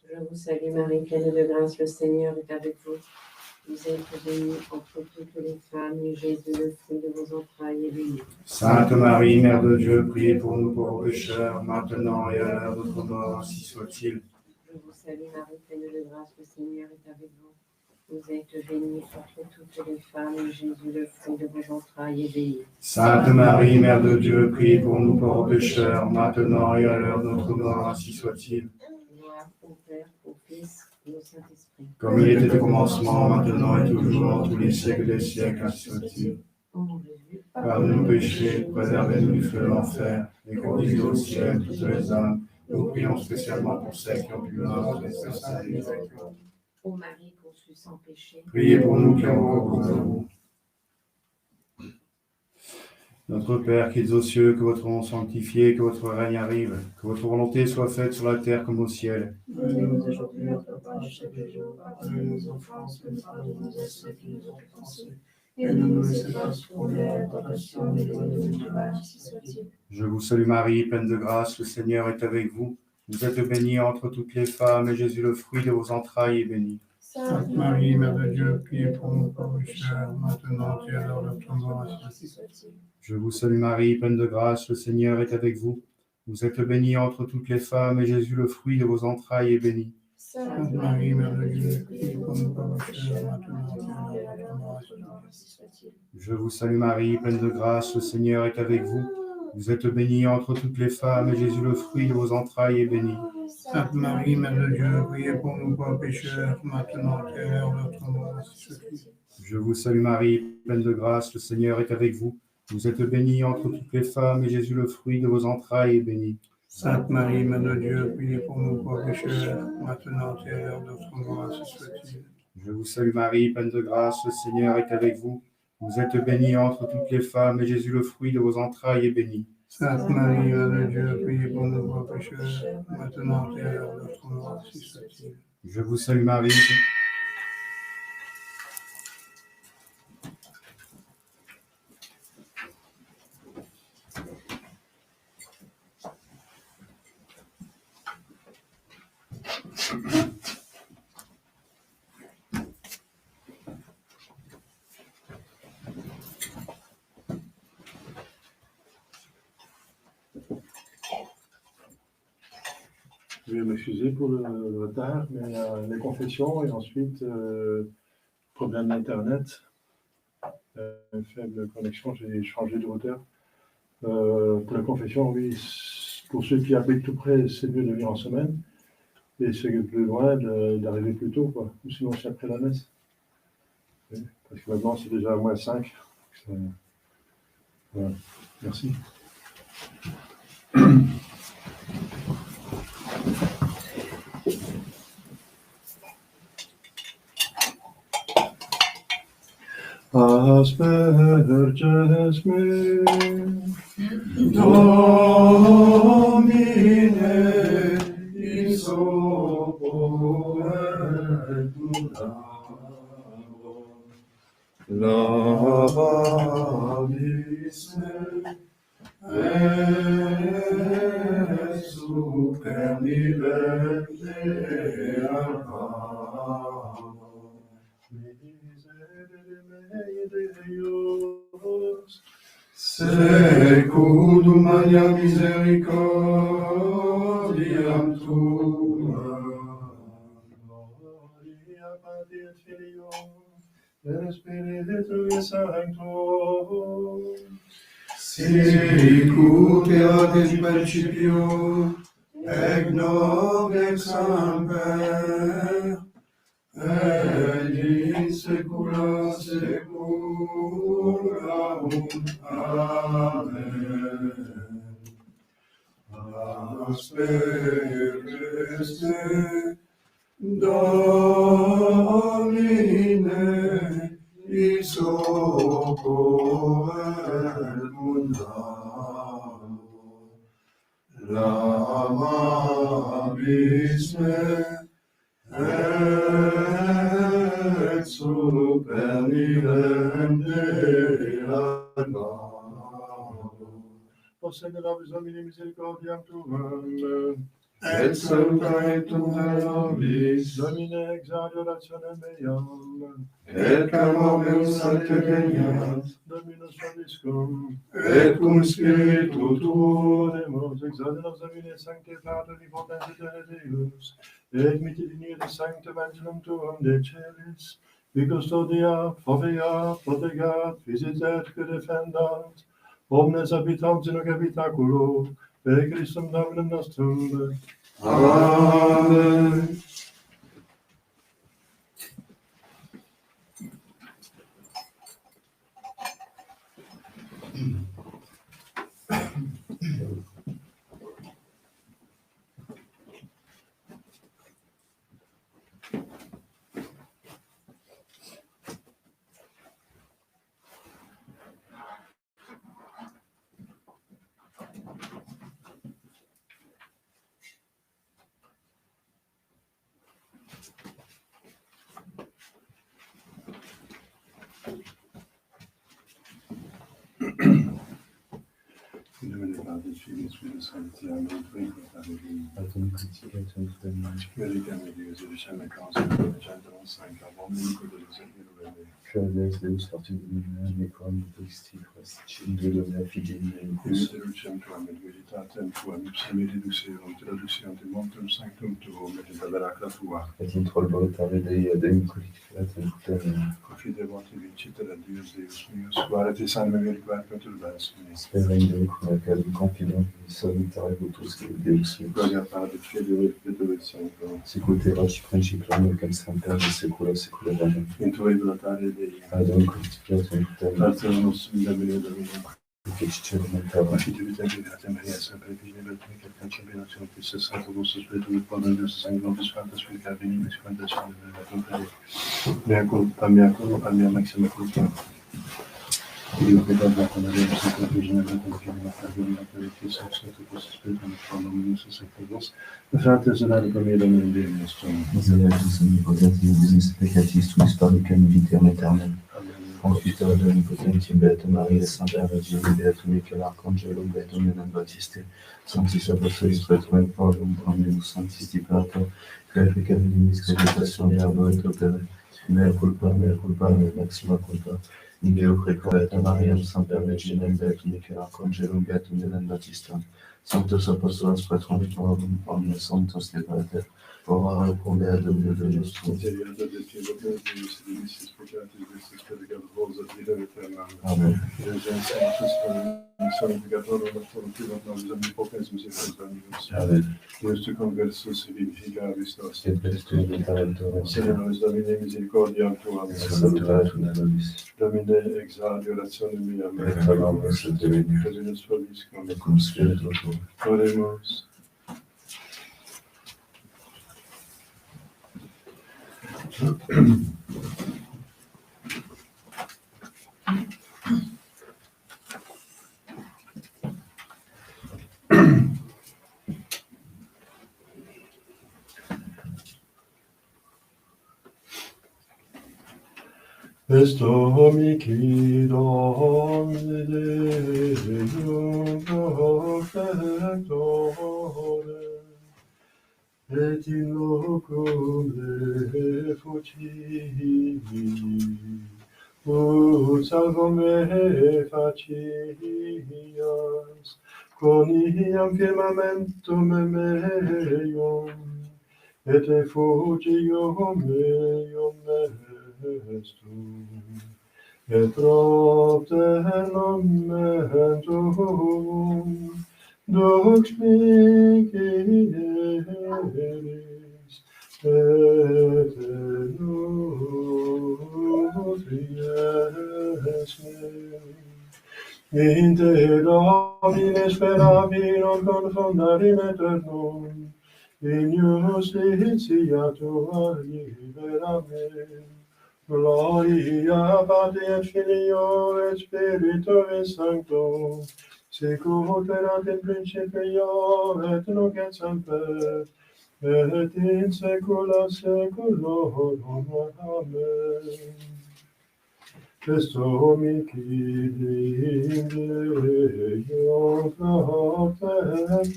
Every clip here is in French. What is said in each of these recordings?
Je vous salue Marie, pleine de grâce, le Seigneur est avec vous. Vous êtes bénie entre toutes les femmes, et Jésus, le fruit de vos entrailles, est béni. Sainte Marie, Mère de Dieu, priez pour nous pauvres pécheurs, maintenant et à l'heure de notre mort, ainsi soit-il. Je vous salue Marie, pleine de grâce, le Seigneur est avec vous. Vous êtes bénie entre toutes les femmes, et Jésus, le fruit de vos entrailles, est béni. Sainte Marie, Mère de Dieu, priez pour nous pauvres pécheurs, maintenant et à l'heure de notre mort, ainsi soit-il. Gloire au Père, au Fils et au Saint-Esprit. Comme il était au commencement, maintenant et toujours, dans tous les siècles des siècles, ainsi soit-il. Ô mon Jésus, Pardonne nos péchés, préservez-nous du feu de l'enfer, et conduisez au ciel toutes les âmes. Nous prions spécialement pour celles qui ont pu mourir et salut. ô Marie conçue sans péché, Priez pour nous qui avons recours à vous. Notre Père qui es aux cieux, que votre nom soit sanctifié, que votre règne arrive, que votre volonté soit faite sur la terre comme au ciel. Donnez-nous aujourd'hui notre pain de chaque jour. Pardonnez nos offenses, comme nous pardonnons à ceux qui nous ont offensés. Et ne nous laissez pas succomber à la tentation, mais éloignez-nous du mal, ainsi soit-il. Je vous salue Marie, pleine de grâce, le Seigneur est avec vous. Vous êtes bénie entre toutes les femmes, et Jésus, le fruit de vos entrailles, est béni. Sainte Marie, Mère de Dieu, priez pour nous pauvres pécheurs, maintenant et à l'heure de notre mort, ainsi soit-il. Je vous salue Marie, pleine de grâce, le Seigneur est avec vous. Vous êtes bénie entre toutes les femmes, et Jésus, le fruit de vos entrailles, est béni. Sainte Marie, Mère de Dieu, priez pour nous pauvres pécheurs, maintenant et à l'heure de notre mort, ainsi soit-il. Je vous salue Marie, pleine de grâce, le Seigneur est avec vous. Vous êtes bénie entre toutes les femmes, et Jésus, le fruit de vos entrailles, est béni. Sainte Marie, Mère de Dieu, priez pour nous pauvres pécheurs, maintenant et à l'heure de notre mort, ainsi soit-il. Je vous salue Marie, pleine de grâce, le Seigneur est avec vous. Vous êtes bénie entre toutes les femmes, et Jésus, le fruit de vos entrailles, est béni. Sainte Marie, Mère de Dieu, priez pour nous pauvres pécheurs, maintenant et à l'heure de notre mort, ainsi soit-il. Je vous salue Marie, pleine de grâce, le Seigneur est avec vous. Vous êtes bénie entre toutes les femmes, et Jésus, le fruit de vos entrailles, est béni. Sainte Marie, Mère de Dieu, priez pour nous pauvres pécheurs, maintenant et à l'heure de notre mort, ainsi soit-il. Je vous salue Marie. Je vais m'excuser pour le retard, mais les confessions et ensuite problème d'Internet, une faible connexion, j'ai changé de routeur. Pour la confession, oui, pour ceux qui habitent tout près, c'est mieux de venir en semaine, et ceux qui sont plus loin, d'arriver plus tôt, quoi. Ou sinon c'est après la messe. Oui, parce que maintenant c'est déjà moins 5. Voilà. Merci. Asperges me, Domine, isopo et lababis me, et super nivelle Deus, secundum Maria misericordiam tua, gloria Patri et Filio, et Spiritui Sancto, sic ut erat in principio, et nunc et semper, et in saecula saeculorum. Amen. Asperes me, Domine, isopo et mundano, lamabis me, et super nivem Dea namo. Possegere la domini misericordiam tuam, et saluta et tunda nobis, Domine ex adorationem meam, et clamor meus sancte veniat, Dominus vobiscum, et cum spiritu tuo, Oremus, exalte nos Domine Sancte Patri, potens aeterna Deus, et mitti digni de Sancte Evangelum Tuum de Celis, qui custodia, fovea, protegat, visitet, que defendat, omnes habitantes in hoc habitaculo, per Christum Dominum nostrum. Amen. In nomine Patris, Filii, Spiritus Sancti, Amen. Atum criticum Dominum, Vericam et Deus, et jamais causa, et gentilum Sancta, omnium Deus, et Deus, Credes Deus fortum lumina, nequam Christi Christum de lumina fidei meus, et deducem tuam et veritatem tuam, ipsam et deducerum, traduceam de montum sanctum tuum, et in tabernacla tua. et in trolbotare Dei adem qualificatem putem, Confidebant in vincita Deus, Deus meus, quare te sanime veriquat conturbans meis. sperendum cum acadum confident, salutare votus Deus meus, Gloria Patri, Filii et Spiritus Sancto, sicut erat principium et semper de saecula saeculorum. in tuae voluntate Dei. Adem qualificatem putem, Pater nostrum, Domine Domine, efficit mentalum, Fidelità che grazie Maria, sempre vigile, perché cancer benedizione, che sia santo vostro spirito, il Padre, Dio, Sangue, non disfatti, spirito, venire, squadra, sangue, mea colpa, mea maxima colpa. Io che da con la Dio, sempre vigile, perché non fa venire, perché sia santo vostro spirito, il Padre, nostro sempre vos. Frate, sorelle, per me, Domine, Dio, nostro. misericors omnipotenti, business peccatis, tuis parlicum vitam aeternam. Confitor de omnipotenti, beatum Maria, Sancta Virgine, beatum Michael Archangelum, beatum Ioannem Baptiste, Sanctis Apostolis Petrum et Paulum, omnibus sanctis Pater, qualificabilis creditationem verbo et opere, mea culpa, maxima culpa, in Deo precovetum Mariam, Sancta Virgine, beatum Michael Archangelum, beatum Ioannem Baptiste, Sanctus Apostolos Petrum et Paulum, omnes sanctos de Pater, ora pro mea Domino nostrum. Misericorde de Dio, Deus, et dimissis peccatis, vestis peccatus vos, et vita aeternam. Amen. Deus sanctus, sanctificatorum nostrum, fiat nobis omnipotens misericors Dominus. Amen. Deus tu conversus et vivificaris nos. Et Christum vitaventum, Sede nos Domine misericordiam tuam. salutatum nobis, Domine ex adorationem meam. et clamamus et Domine, Dominus vobiscum. et cum spiritu tuo. Oremus. Est mihi Domine Deum protectore, et in locum refugiii, ut salvo me facias, coniam firmamentum meum, et refugium meum estum, et propter nomentum, dux mihi et nutries me. In te Domine speravi non confondarim aeternum, in justitia tua libera me. Gloria Patri et Filio et Spiritui Sancto, sicut erat in principio et nunc et semper, et in saecula saeculorum. Amen. Est mihi Deum protectore,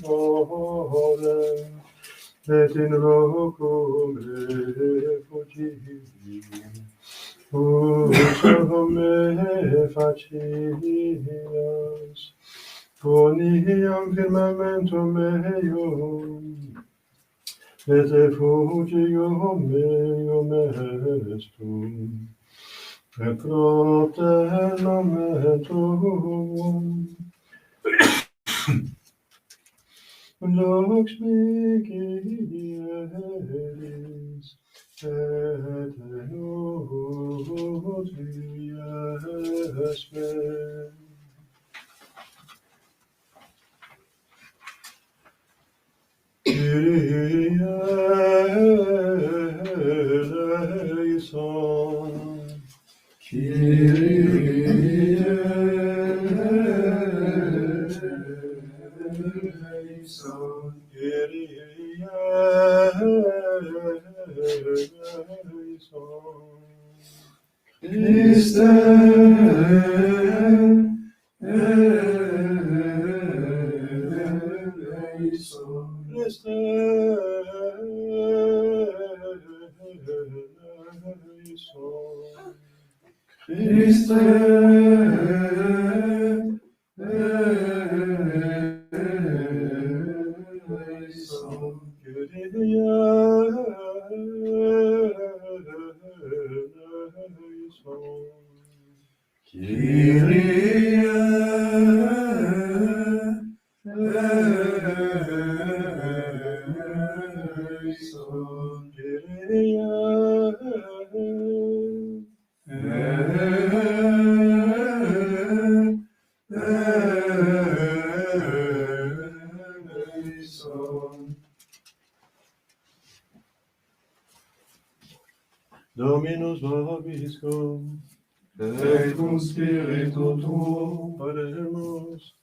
et in loco refugi, uso me facias, poniam firmamentum meum, et refugio meum estum, et propter tuum, lux micielis, et nutries me. Kyrie eleison, Kyrie eleison, Kyrie eleison, Christe eleison, Christe eleison, Christe eleison, Kyrie eleison, Kyrie eleison, eleison. Dominus vobiscum, Et cum spiritu tuo, oremus.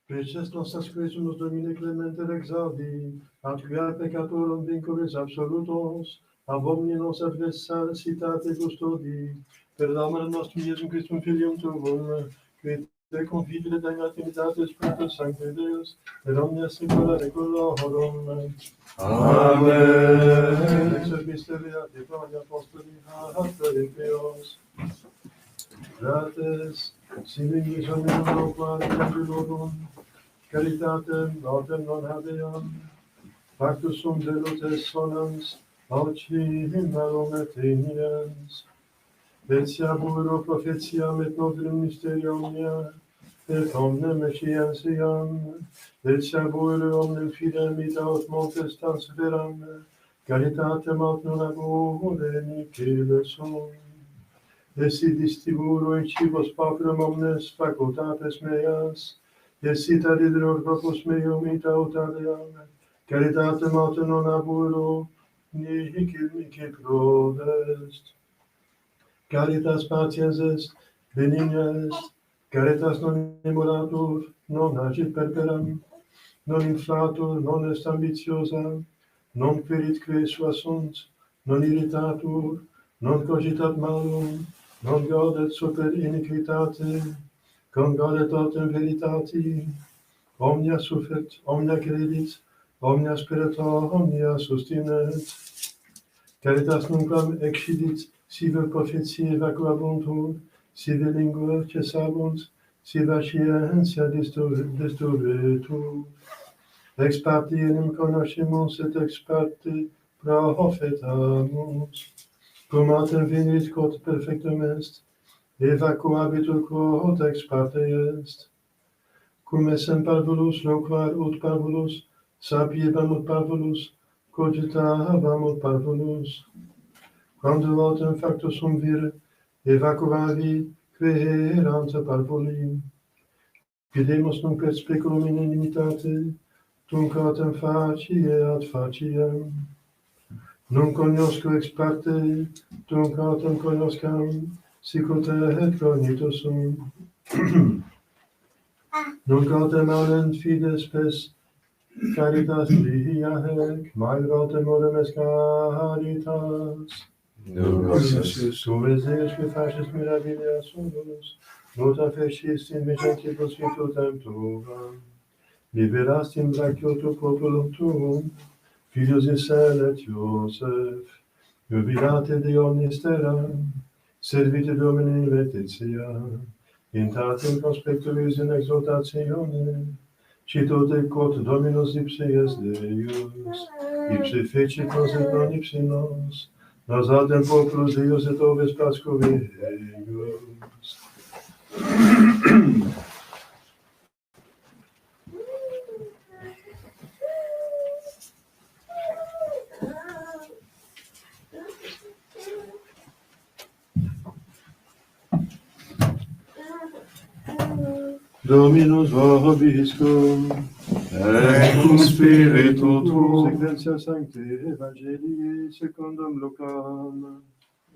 Preces nostras Christus Domine clemente exaudi, atquia peccatorum vinculis absolutos, ab omninos adversitate custodi, per l'amor nostrum Iesum Christum Filium Tuum, qui te confidere Dei Trinitate Spiritus Sancti Deus, per omnia secula seculorum. Amen. Ex epistelia de Pauli Apostoli, Apostoli Theos, Frates, simili somnium quam angelorum, caritatem autem non habeam, factus sum delotes sonans, aucim malum eteniens, etiaburo prophetiam et novium mysterium omnia, et omnem scientiam, etiaburo omnem fidem ita aut montes transferam, caritatem aut non abore nihil sum. Esi distriburo in cibos pauperum omnes facultates meas, esi tadidror corpus meum ita aut adeam, caritatem aut non aburo nihil prodest. Caritas patiens est, benigna est, caritas non emulatur, non agit perperam, non inflatur, non est ambitiosa, non queritque sua sunt, non irritatur, non cogitat malum, non gaudet super iniquitate, congaudet autem veritati, omnia suffert, omnia credit, omnia speret, omnia sustinet. Caritas nunquam excidit, sive prophetiae vacuabuntur, sive linguae cessabunt, sive scientia disturbetur. Ex parte enim conoscimus et ex parte profetamus. Cum autem finit quod perfectum est, e vacuabitur quod ex parte est. Cum essem parvulus loquar ut parvulus, sapiebam ut parvulus, cogitabam ut parvulus. Quando autem factus sum vir, evacuavi querant parvuli. Fidemus nunc et speculum in inimitate, tunc autem facie ad faciem. Nunc cognosco ex parte, tunc autem cognoscam, sicut et cognitus sum. Nunc autem audent fides spes, caritas via hec, mael autem orem est caritas. Tu Deus que faces maravilhas solos, nota feciste in vicentibus virtutem tuam. liberas in brachioto populum tuum, Filius Israel et Iosef, jubilate de omnis terra, servite Domini Laetitia, in tatem conspectuis in exaltatione, citote quod Dominus ipse est Deus, ipse fecit nos et non ipse nos, nos autem populus Deus et oves Pasco eius. Dominus vobiscum, et cum spiritu tuo, Sequentia Sancte Evangelii secundum Lucam,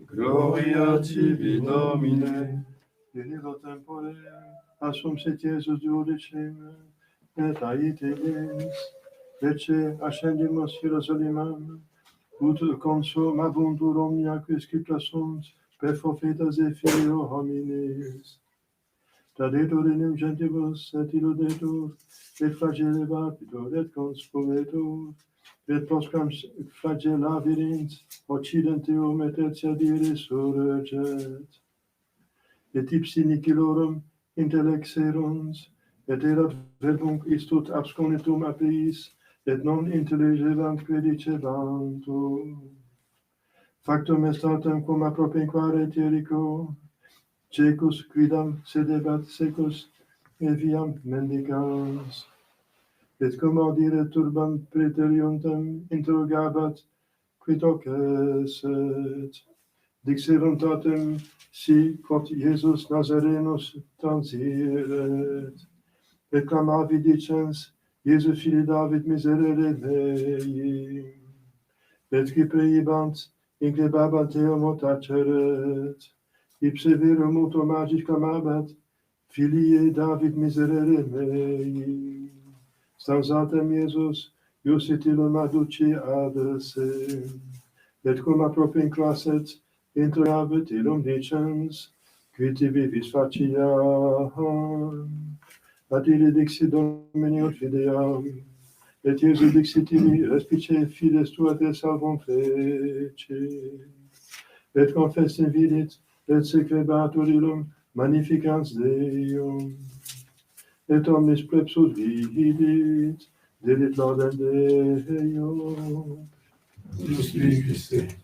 gloria tibi Domine, in illo tempore, assumpsit Iesus duodecim, et aitelis, ecce ascendimus Hierosolimam, ut consumabuntur omnia qui scripta sunt, per profetas et filio hominis. Tradetur in gentibus, et illudetur, et flagellababitur, et conspovetur, et postquam flagellavirint, occidentium et tertia resurget. Et ipsi nihiliorum intellexerunt, et erat verbum istud absconitum apiis, et non intelligebant credicebantur. Factum est autem cum appropinquare Jericho, cecus quidam sedebat secus viam mendicans. Et cum audire turbam praeteriuntem interrogabat, quid hoc esset. Dixerunt autem si quod Iesus Nazarenus transiret. Et clamavi dicens, Iesus fili David miserere mei. Et qui preibant, increbabant eum taceret. Ipse vero multo magis clamabat, Filie David miserere mei. Stans autem Iesus, iusit illum aduci ad se. Et cum appropinclasset, interrogabit illum dicens, qui tibi vis faciam. Ad ille dixit Domini ut fideam. Et Iesus dixit illi, respice fides tua te salvum feci. Et confessim vidit, et secrebatur illum magnificans Deum. Et omnis plepsus vidit, dedit laudem Deum. Spiritus Christe.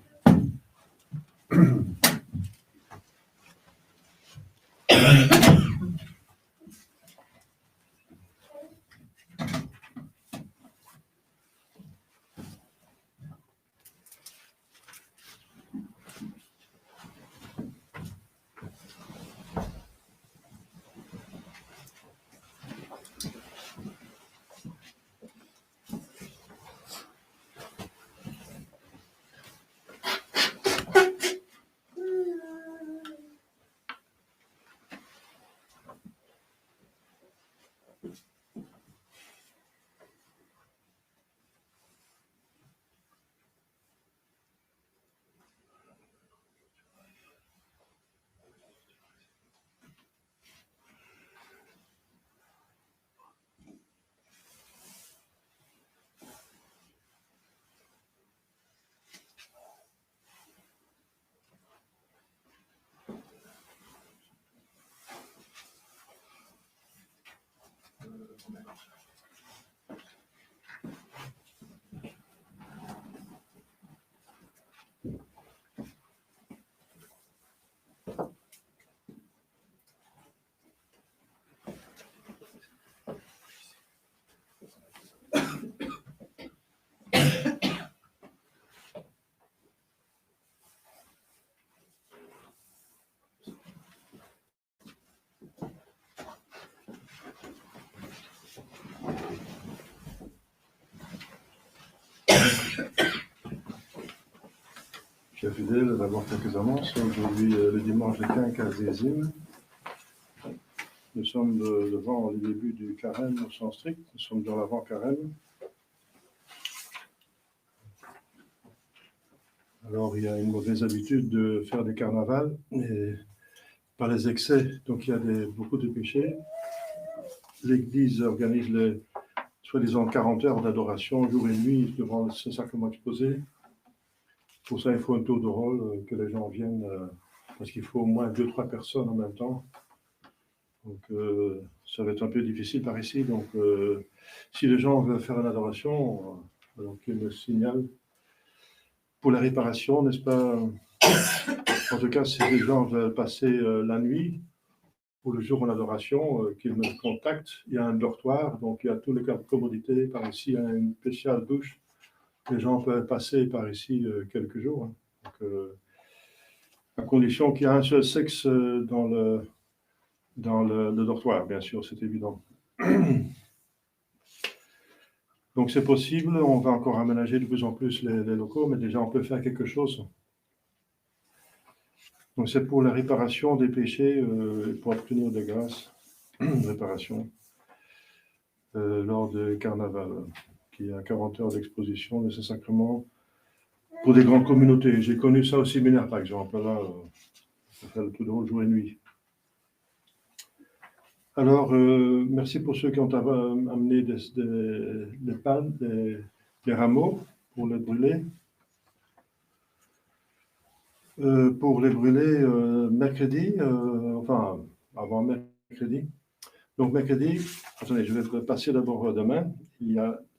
Chers fidèles, d'abord quelques annonces. Aujourd'hui, le dimanche de Quinquagésime. Nous sommes devant le début du carême au sens strict. Nous sommes dans l'avant-carême. Alors, il y a une mauvaise habitude de faire des carnavals, et par les excès. Donc, il y a beaucoup de péchés. L'Église organise soi-disant 40 heures d'adoration, jour et nuit, devant ce sacrement exposé. Pour ça, il faut un tour de rôle, que les gens viennent, parce qu'il faut au moins 2-3 personnes en même temps. Donc, ça va être un peu difficile par ici. Donc, si les gens veulent faire une adoration, donc ils me signalent. Pour la réparation, n'est-ce pas? En tout cas, si les gens veulent passer la nuit ou le jour en adoration, qu'ils me contactent. Il y a un dortoir, donc il y a toutes les commodités. Par ici, il y a une spéciale douche. Les gens peuvent passer par ici quelques jours. Hein. Donc, à condition qu'il y ait un seul sexe dans le dortoir, bien sûr, c'est évident. Donc c'est possible, on va encore aménager de plus en plus les locaux, mais déjà on peut faire quelque chose. Donc c'est pour la réparation des péchés, pour obtenir des grâces, réparation, lors du carnaval, qui a 40 heures d'exposition de ces sacrements pour des grandes communautés. J'ai connu ça au séminaire, par exemple, là, ça fait le tout drôle jour et nuit. Alors, merci pour ceux qui ont amené des palmes, des rameaux pour les brûler. Pour les brûler mercredi, enfin, avant mercredi. Donc, mercredi, attendez, je vais passer d'abord demain.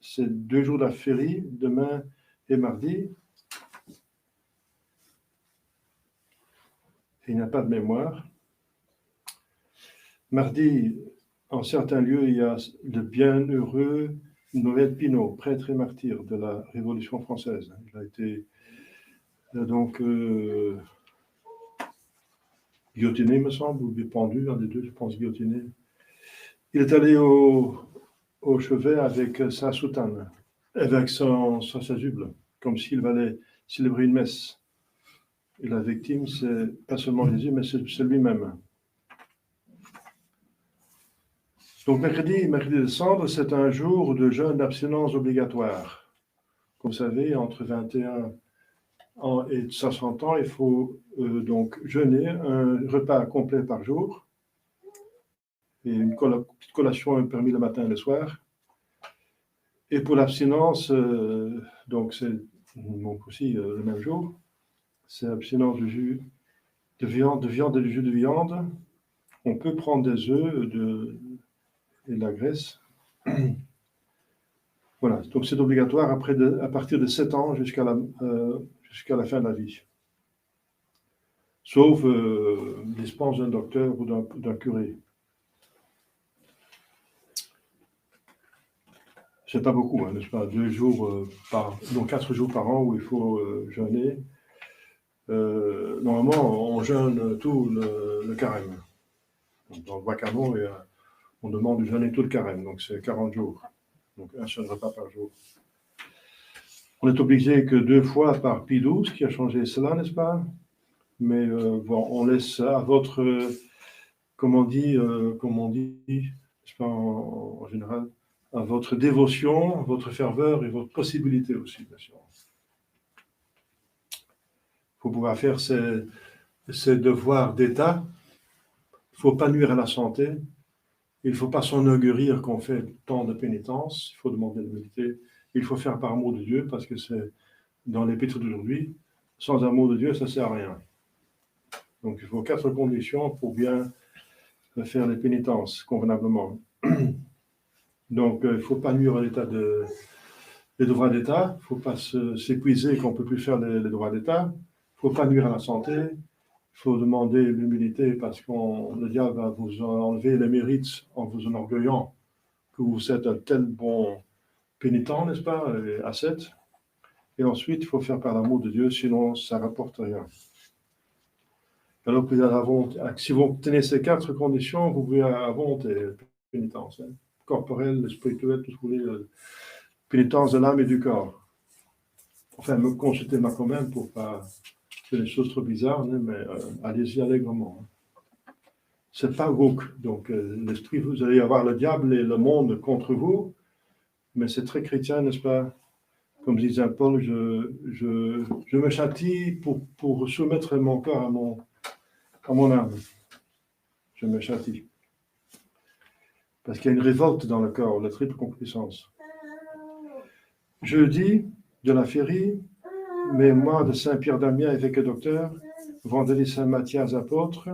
C'est 2 jours d'afférie, demain et mardi. Il n'y a pas de mémoire. Mardi, en certains lieux, il y a le bienheureux Noël Pinault, prêtre et martyr de la Révolution française. Il a été donc guillotiné, me semble, ou pendu, un des deux, je pense, guillotiné. Il est allé au chevet avec sa soutane, avec sa chasuble, comme s'il allait célébrer une messe. Et la victime, c'est pas seulement Jésus, mais c'est lui-même. Donc, mercredi de cendre, c'est un jour de jeûne d'abstinence obligatoire. Comme vous savez, entre 21 ans et 60 ans, il faut donc jeûner un repas complet par jour et une petite collation permis le matin et le soir. Et pour l'abstinence, donc c'est donc aussi le même jour, c'est abstinence de jus de viande et du jus de viande. On peut prendre des œufs et de la graisse. Voilà, donc c'est obligatoire à partir de 7 ans jusqu'à la fin de la vie. Sauf dispense d'un docteur ou d'un curé. C'est pas beaucoup, hein, n'est-ce pas? 2 jours donc 4 jours par an où il faut jeûner. Normalement, on jeûne tout le carême. Donc, dans le bois canon, on demande de jeûner tout le carême, donc c'est 40 jours. Donc un seul repas par jour. On est obligé que 2 fois par Pie XII, qui a changé cela, n'est-ce pas? Mais bon, on laisse à votre, comme on dit, n'est-ce pas, en général, à votre dévotion, votre ferveur et votre possibilité aussi, bien sûr. Il faut pouvoir faire ses devoirs d'État. Il ne faut pas nuire à la santé. Il ne faut pas s'enaugurir qu'on fait tant de pénitence. Il faut demander l'humilité. Il faut faire par amour de Dieu, parce que c'est dans l'épître d'aujourd'hui, sans amour de Dieu, ça ne sert à rien. Donc il faut 4 conditions pour bien faire les pénitences convenablement. Donc il ne faut pas nuire à l'état les devoirs d'État. Il ne faut pas s'épuiser qu'on ne peut plus faire les devoirs d'État. Il ne faut pas nuire à la santé. Il faut demander l'humilité, parce que le diable va vous enlever les mérites en vous enorgueillant que vous êtes un tel bon pénitent, n'est-ce pas, ascète. Et ensuite, il faut faire par l'amour de Dieu, sinon ça ne rapporte rien. Alors, si vous obtenez ces 4 conditions, vous pouvez avoir volonté, pénitence, hein, corporelle, spirituelle, tout ce que vous voulez, pénitence de l'âme et du corps. Enfin, me consultez moi quand même pour pas faire des choses trop bizarres, hein, mais allez-y allègrement. Hein. C'est pas woke, donc l'esprit, vous allez avoir le diable et le monde contre vous, mais c'est très chrétien, n'est-ce pas? Comme dit Saint Paul, je me châtie pour soumettre mon corps à mon âme. Je me châtie. Parce qu'il y a une révolte dans le corps, la triple concupiscence. Jeudi, de la Férie, mémoire de Saint-Pierre d'Amiens, évêque et docteur, vendredi Saint-Matthias, apôtre,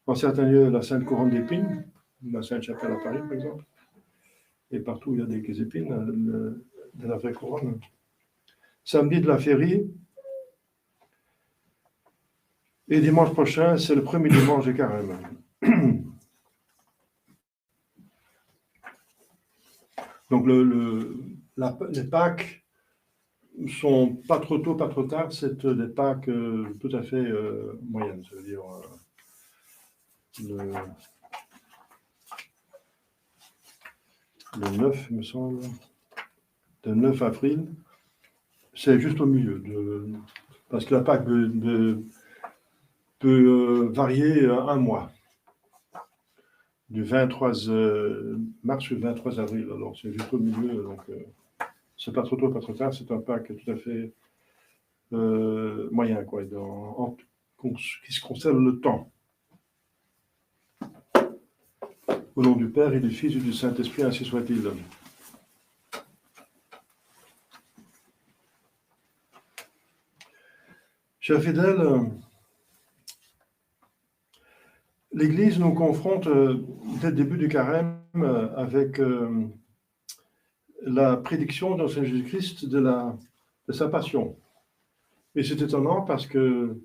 en certains lieux, la Sainte Couronne d'épines, la Sainte-Chapelle à Paris, par exemple, et partout il y a des épines de la vraie couronne. Samedi de la Férie, et dimanche prochain, c'est le premier dimanche de Carême. Donc les Pâques sont pas trop tôt, pas trop tard, c'est des Pâques tout à fait moyennes, c'est-à-dire le 9, il me semble, le 9 avril, c'est juste au milieu, parce que la Pâque peut varier un mois, du 23 mars au 23 avril, alors c'est juste au milieu, donc c'est pas trop tôt, pas trop tard, c'est un Pâques tout à fait moyen, quoi, qui se conserve le temps. Au nom du Père et du Fils et du Saint-Esprit, ainsi soit-il. Chers fidèles, l'Église nous confronte dès le début du Carême avec la prédiction dans Saint Jésus-Christ de sa passion. Et c'est étonnant parce que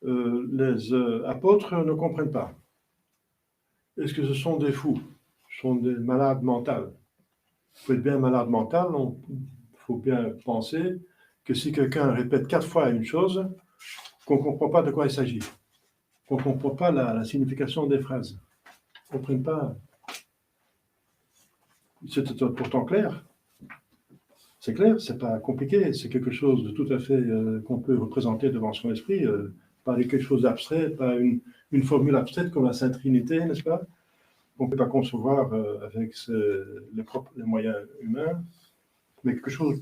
les apôtres ne comprennent pas. Est-ce que ce sont des fous? Ce sont des malades mentaux? Il faut être bien malade mental, il faut bien penser que si quelqu'un répète 4 fois une chose, qu'on ne comprend pas de quoi il s'agit, qu'on ne comprend pas la signification des phrases, qu'on ne comprenne pas. C'est pourtant clair. C'est clair, c'est pas compliqué, c'est quelque chose de tout à fait qu'on peut représenter devant son esprit, pas quelque chose d'abstrait, pas une formule abstraite comme la Sainte Trinité, n'est-ce pas? On ne peut pas concevoir avec les moyens humains, mais quelque chose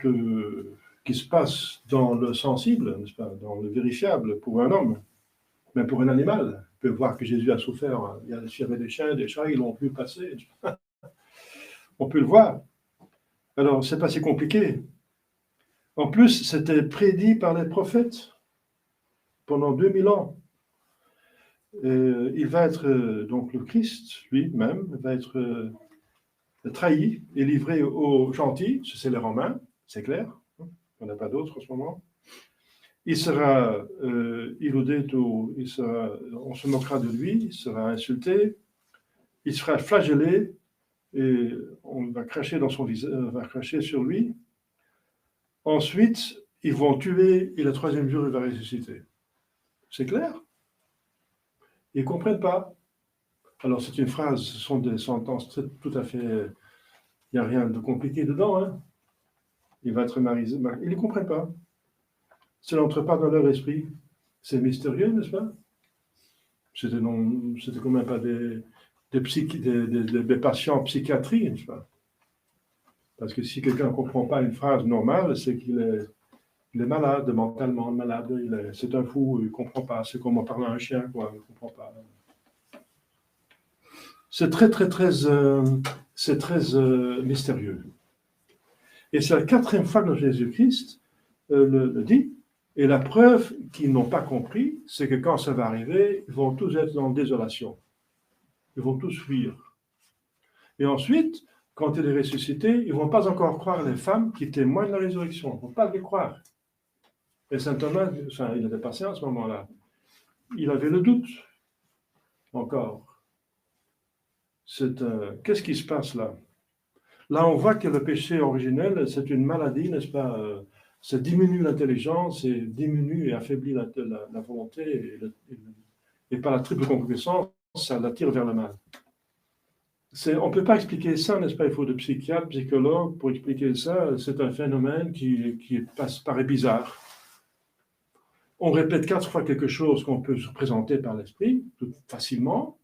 qui se passe dans le sensible, n'est-ce pas, dans le vérifiable pour un homme, même pour un animal. On peut voir que Jésus a souffert. Il y avait des chiens, des chats, ils l'ont vu passer. On peut le voir. Alors, ce n'est pas si compliqué. En plus, c'était prédit par les prophètes pendant 2000 ans. Il va être, donc le Christ lui-même, va être trahi et livré aux gentils, c'est les Romains, c'est clair, on n'a pas d'autres en ce moment. Il sera iludé, on se moquera de lui, il sera insulté, il sera flagellé, et on va cracher dans son visage, va cracher sur lui. Ensuite, ils vont tuer, et le 3e jour, il va ressusciter. C'est clair? Ils ne comprennent pas. Alors, c'est une phrase, ce sont des sentences tout à fait... Il n'y a rien de compliqué dedans. Hein. Il va être marié. Ils ne comprennent pas. Ça n'entre pas dans leur esprit. C'est mystérieux, n'est-ce pas? C'était quand même pas des patients en psychiatrie, n'est-ce pas? Parce que si quelqu'un ne comprend pas une phrase normale, c'est qu'il est malade, mentalement malade. C'est un fou, il ne comprend pas. C'est comme en parlant à un chien, quoi. Il ne comprend pas. C'est très mystérieux. Et c'est la 4e fois que Jésus-Christ le dit. Et la preuve qu'ils n'ont pas compris, c'est que quand ça va arriver, ils vont tous être dans la désolation. Ils vont tous fuir. Et ensuite, quand il est ressuscité, ils ne vont pas encore croire les femmes qui témoignent de la résurrection. Ils ne vont pas les croire. Et saint Thomas, il avait passé à ce moment-là. Il avait le doute. Encore. Qu'est-ce qui se passe là? Là, on voit que le péché originel, c'est une maladie, n'est-ce pas? Ça diminue l'intelligence et diminue et affaiblit la volonté. Et par la triple concupiscence, ça l'attire vers le mal. On ne peut pas expliquer ça, n'est-ce pas? Il faut de psychiatres, psychologues pour expliquer ça. C'est un phénomène qui paraît bizarre. On répète 4 fois quelque chose qu'on peut se présenter par l'esprit, tout facilement,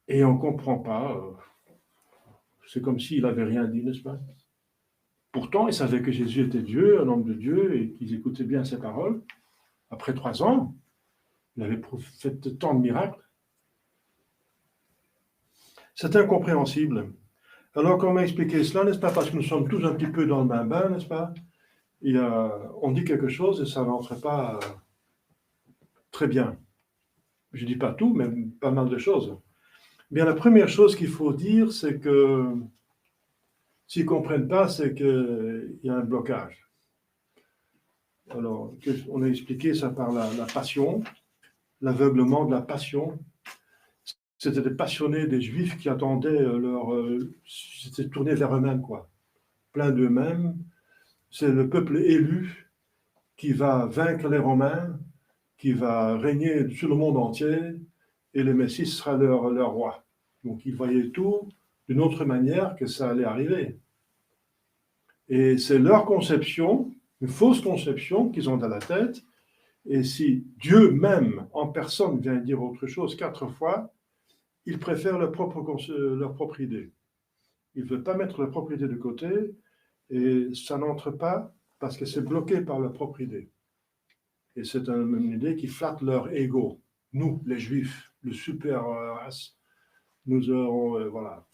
et on ne comprend pas. C'est comme s'il n'avait rien dit, n'est-ce pas? Pourtant, il savait que Jésus était Dieu, un homme de Dieu, et qu'ils écoutaient bien ses paroles. Après 3 ans, il avait fait tant de miracles. C'est incompréhensible. Alors, comment expliquer cela, n'est-ce pas? Parce que nous sommes tous un petit peu dans le même bain, n'est-ce pas? On dit quelque chose et ça n'entre pas très bien. Je ne dis pas tout, mais pas mal de choses. Bien, la première chose qu'il faut dire, c'est que s'ils ne comprennent pas, c'est qu'il y a un blocage. Alors, on a expliqué ça par la passion, l'aveuglement de la passion. C'était des passionnés, des Juifs qui attendaient s'étaient tournés vers eux-mêmes, quoi. Plein d'eux-mêmes. C'est le peuple élu qui va vaincre les Romains, qui va régner sur le monde entier, et le Messie sera leur roi. Donc, ils voyaient tout d'une autre manière que ça allait arriver. Et c'est leur conception, une fausse conception qu'ils ont dans la tête. Et si Dieu même, en personne, vient dire autre chose 4 fois, ils préfèrent leur propre idée. Ils ne veulent pas mettre leur propre idée de côté, et ça n'entre pas parce que c'est bloqué par leur propre idée. Et c'est une idée qui flatte leur ego. Nous, les Juifs, le super race, nous aurons, voilà.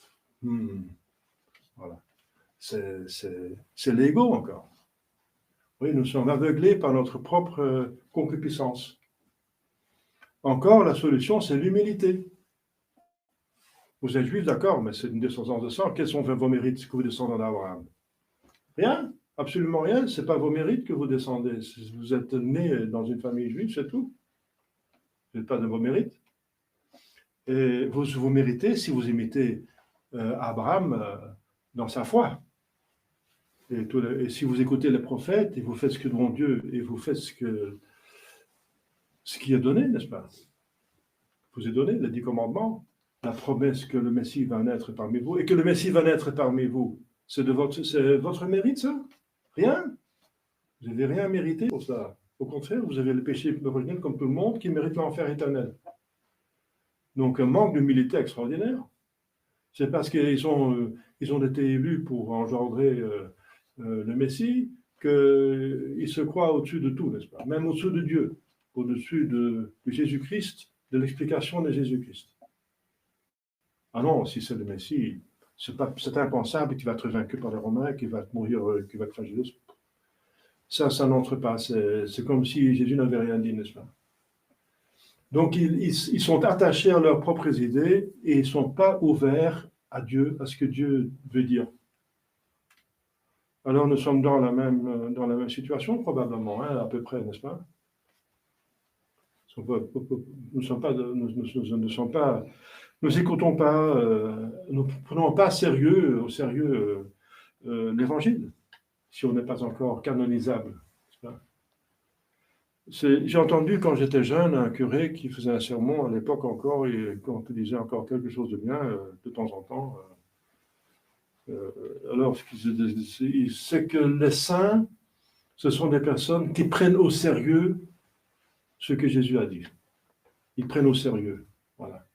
Voilà. C'est l'ego encore. Oui, nous sommes aveuglés par notre propre concupiscence. Encore, la solution, c'est l'humilité. Vous êtes juif, d'accord, mais c'est une descendance de sang. Quels sont vos mérites que vous descendez d'Abraham? Rien, absolument rien. Ce n'est pas vos mérites que vous descendez. Vous êtes né dans une famille juive, c'est tout. Vous n'êtes pas de vos mérites. Et vous méritez si vous imitez Abraham dans sa foi. Et si vous écoutez les prophètes et vous faites ce que demande Dieu et vous faites ce qui est donné, n'est-ce pas? Vous est donné les 10 commandements, la promesse que le Messie va naître parmi vous et que le Messie va naître parmi vous. C'est votre mérite, ça? Rien. Vous n'avez rien mérité pour ça. Au contraire, vous avez le péché originel comme tout le monde qui mérite l'enfer éternel. Donc un manque d'humilité extraordinaire. C'est parce qu'ils ont été élus pour engendrer le Messie qu'ils se croient au-dessus de tout, n'est-ce pas? Même au-dessus de Dieu, au-dessus de Jésus-Christ, de l'explication de Jésus-Christ. Ah non, si c'est le Messie, c'est impensable qu'il va être vaincu par les Romains, qu'il va mourir, qu'il va être flagellé. Ça n'entre pas. C'est comme si Jésus n'avait rien dit, n'est-ce pas? Donc, ils sont attachés à leurs propres idées et ils ne sont pas ouverts à Dieu, à ce que Dieu veut dire. Alors, nous sommes dans la même situation, probablement, hein, à peu près, n'est-ce pas? Nous n'écoutons pas, nous ne prenons pas au sérieux l'Évangile, si on n'est pas encore canonisable. J'ai entendu quand j'étais jeune un curé qui faisait un sermon à l'époque encore, et quand il disait encore quelque chose de bien, de temps en temps. Alors, c'est que les saints, ce sont des personnes qui prennent au sérieux ce que Jésus a dit. Ils prennent au sérieux. Voilà.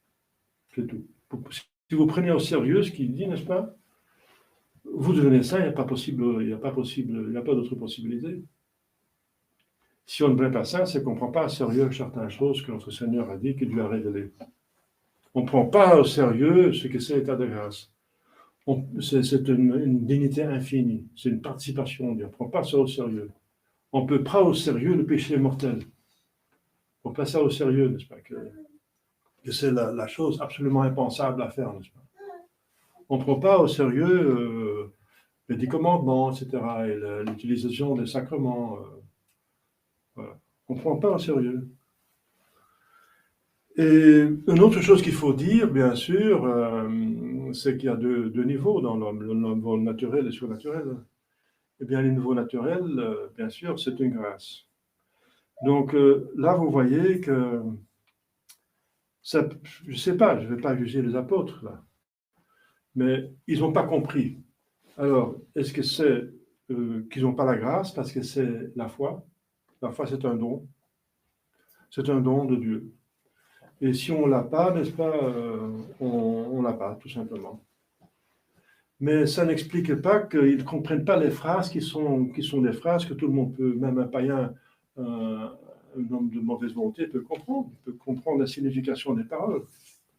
C'est tout. Si vous prenez au sérieux ce qu'il dit, n'est-ce pas? Vous devenez saint, il n'y a pas d'autre possibilité. Si on ne devient pas saint, c'est qu'on ne prend pas au sérieux certaines choses que notre Seigneur a dit, que Dieu a révélées. On ne prend pas au sérieux ce que c'est l'état de grâce. C'est une dignité infinie, c'est une participation. On ne prend pas ça au sérieux. On ne peut pas au sérieux le péché mortel. On ne prend pas ça au sérieux, n'est-ce pas? Que c'est la chose absolument impensable à faire, n'est-ce pas? On ne prend pas au sérieux les 10 commandements, etc., et l'utilisation des sacrements. Voilà. On ne prend pas au sérieux. Et une autre chose qu'il faut dire, bien sûr, c'est qu'il y a deux niveaux dans l'homme, le niveau naturel et le surnaturel. Eh bien, le niveau naturel, bien sûr, c'est une grâce. Donc là, vous voyez que, ça, je ne sais pas, je ne vais pas juger les apôtres, là, mais ils n'ont pas compris. Alors, est-ce que c'est qu'ils n'ont pas la grâce parce que c'est la foi? La foi, c'est un don. C'est un don de Dieu. Et si on ne l'a pas, n'est-ce pas, on ne l'a pas, tout simplement. Mais ça n'explique pas qu'ils ne comprennent pas les phrases qui sont des phrases que tout le monde peut, même un païen, un homme de mauvaise volonté peut comprendre. Il peut comprendre la signification des paroles.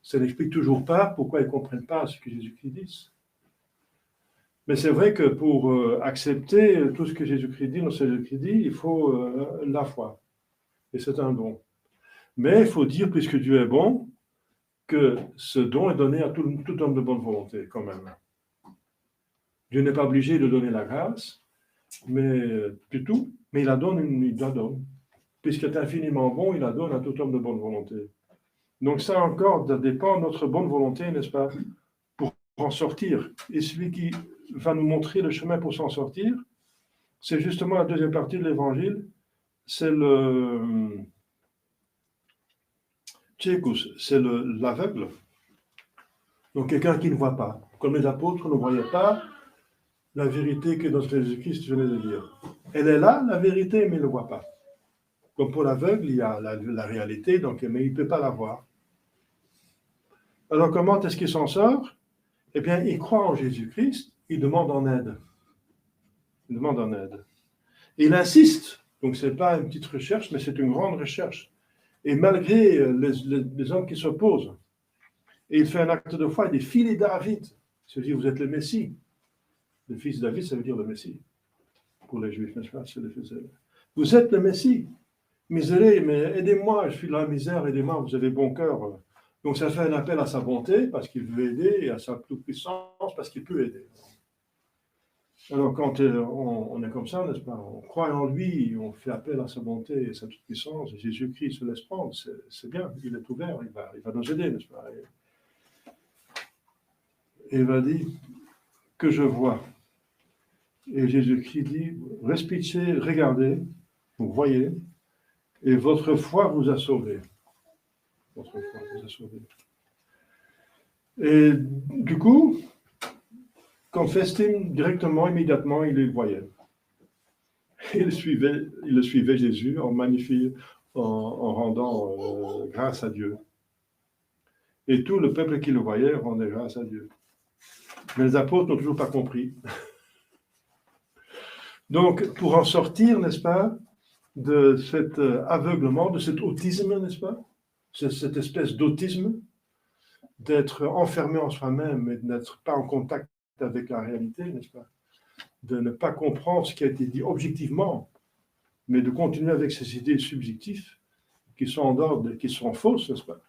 Ça n'explique toujours pas pourquoi ils ne comprennent pas ce que Jésus-Christ dit. Mais c'est vrai que pour accepter tout ce que Jésus-Christ dit, il faut la foi. Et c'est un don. Mais il faut dire, puisque Dieu est bon, que ce don est donné à tout homme de bonne volonté, quand même. Dieu n'est pas obligé de donner la grâce, mais du tout, mais il la donne. Puisqu'il est infiniment bon, il la donne à tout homme de bonne volonté. Donc ça encore, ça dépend de notre bonne volonté, n'est-ce pas, pour en sortir. Et celui qui va nous montrer le chemin pour s'en sortir, c'est justement la deuxième partie de l'Évangile, c'est c'est l'aveugle. Donc quelqu'un qui ne voit pas. Comme les apôtres ne voyaient pas la vérité que notre Jésus-Christ venait de dire. Elle est là, la vérité, mais il ne le voit pas. Comme pour l'aveugle, il y a la réalité, donc, mais il ne peut pas la voir. Alors comment est-ce qu'il s'en sort? Eh bien, il croit en Jésus-Christ, il demande en aide. Il demande en aide. Et il insiste. Donc ce n'est pas une petite recherche, mais c'est une grande recherche. Et malgré les hommes qui s'opposent, et il fait un acte de foi, il dit, fils de David, ça veut dire, vous êtes le Messie. Le fils de David, ça veut dire le Messie. Pour les Juifs, n'est-ce pas? Vous êtes le Messie. Miseré, mais aidez-moi, je suis dans la misère, aidez-moi, vous avez bon cœur. Donc ça fait un appel à sa bonté, parce qu'il veut aider, et à sa toute-puissance, parce qu'il peut aider. Alors quand on est comme ça, n'est-ce pas? On croit en lui, on fait appel à sa bonté et sa toute-puissance, et Jésus-Christ se laisse prendre, c'est bien, il est ouvert, il va nous aider, n'est-ce pas? Et il va dire que je vois. Et Jésus-Christ dit, respirez, regardez, vous voyez, et votre foi vous a sauvé. Votre foi vous a sauvé. Et du coup, quand Festim, directement, immédiatement, il le voyait. Il le suivait Jésus en rendant grâce à Dieu. Et tout le peuple qui le voyait rendait grâce à Dieu. Mais les apôtres n'ont toujours pas compris. Donc, pour en sortir, n'est-ce pas, de cet aveuglement, de cet autisme, n'est-ce pas, cette espèce d'autisme, d'être enfermé en soi-même et de n'être pas en contact avec la réalité, n'est-ce pas, de ne pas comprendre ce qui a été dit objectivement, mais de continuer avec ces idées subjectives qui sont en ordre, qui sont fausses, n'est-ce pas,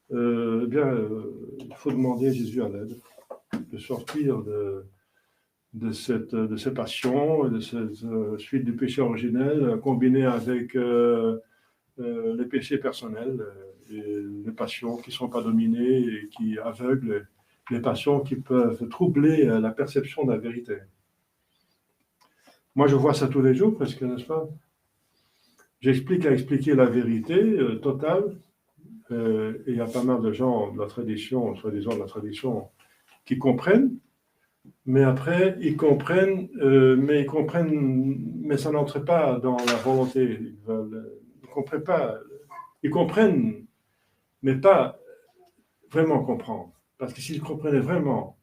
il faut demander à Jésus à l'aide, de sortir de ces passions, de cette suite du péché originel, combiné avec les péchés personnels, et les passions qui ne sont pas dominées et qui aveuglent, les passions qui peuvent troubler la perception de la vérité. Moi, je vois ça tous les jours, parce que, n'est-ce pas, j'explique à expliquer la vérité totale, et il y a pas mal de gens de la tradition, soi-disant de la tradition, qui comprennent, mais après, ils comprennent, mais ça n'entre pas dans la volonté. Ils comprennent pas. Ils comprennent, mais pas vraiment comprendre. Parce que s'ils comprenaient vraiment,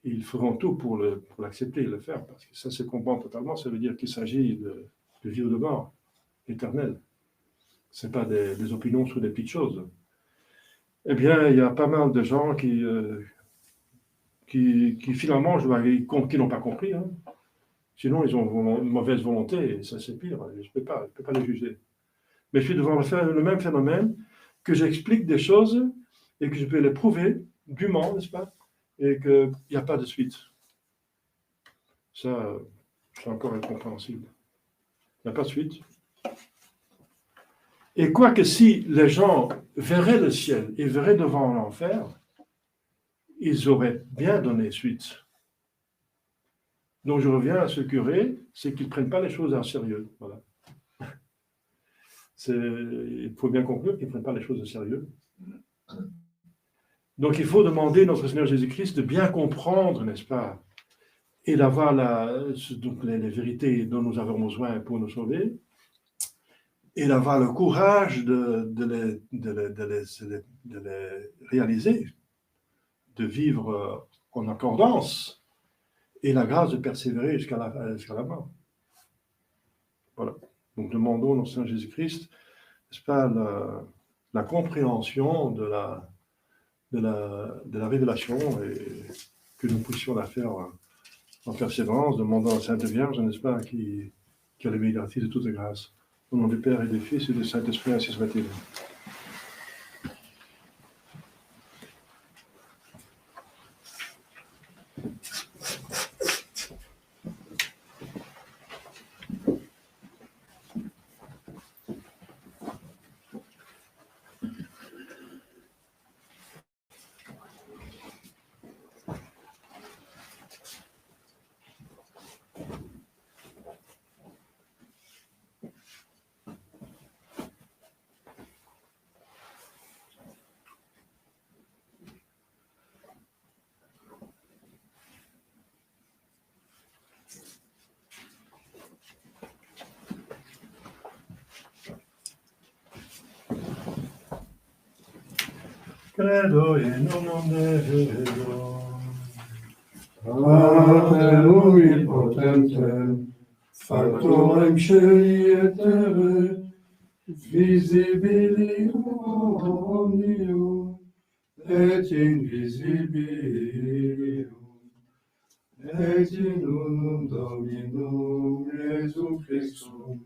ils feront tout pour l'accepter et le faire. Parce que ça se comprend totalement. Ça veut dire qu'il s'agit de vie ou de mort éternelle. Ce n'est pas des opinions sur des petites choses. Eh bien, il y a pas mal de gens qui finalement, qui n'ont pas compris. Hein. Sinon, ils ont une mauvaise volonté, et ça c'est pire. Je ne peux pas les juger. Mais je suis devant le même phénomène, que j'explique des choses, et que je peux les prouver dûment, n'est-ce pas, et qu'il n'y a pas de suite. Ça, c'est encore incompréhensible. Il n'y a pas de suite. Et quoique si les gens verraient le ciel et verraient devant l'enfer, ils auraient bien donné suite. Donc je reviens à ce curé, c'est qu'ils ne prennent pas les choses en sérieux. Voilà. Il faut bien conclure qu'ils ne prennent pas les choses au sérieux. Donc il faut demander à notre Seigneur Jésus-Christ de bien comprendre, n'est-ce pas, et d'avoir les vérités dont nous avons besoin pour nous sauver, et d'avoir le courage de les réaliser, de vivre en accordance, et la grâce de persévérer jusqu'à la mort. Voilà. Donc demandons à notre Seigneur Jésus-Christ, n'est-ce pas, la compréhension de la révélation, et que nous puissions la faire en persévérance, demandant à la Sainte Vierge, n'est-ce pas, qui a le gratis de toute grâce. Au nom du Père et du Fils et du Saint-Esprit, ainsi soit-il. Credo in unum Deo, Pater omnipotentem, factorem celi et terrae, visibilium omnium, et invisibilium, et in unum Dominum Iesu Christum,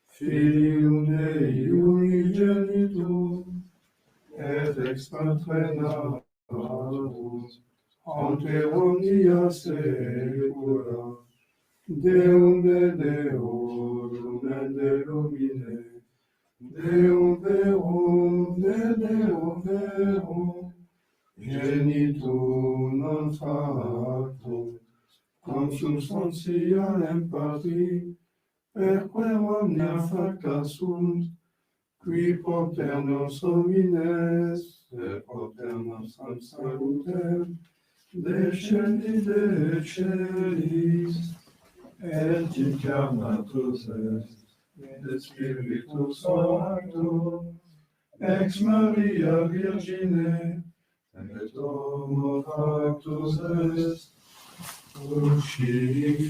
Filium Dei unigenitum, et ex Patre natus, ante omnia saecula, Deum de Deorum et de Lumine, Deum verum de Deum verum, genitum non factum, consubstantialem Patri, perque omnia facta sunt, qui propter nos homines, et propter nostram salutem, descendi de celis, et incarnatus est, et Spiritus Sancto, ex Maria Virgine, et homo factus est, crucifix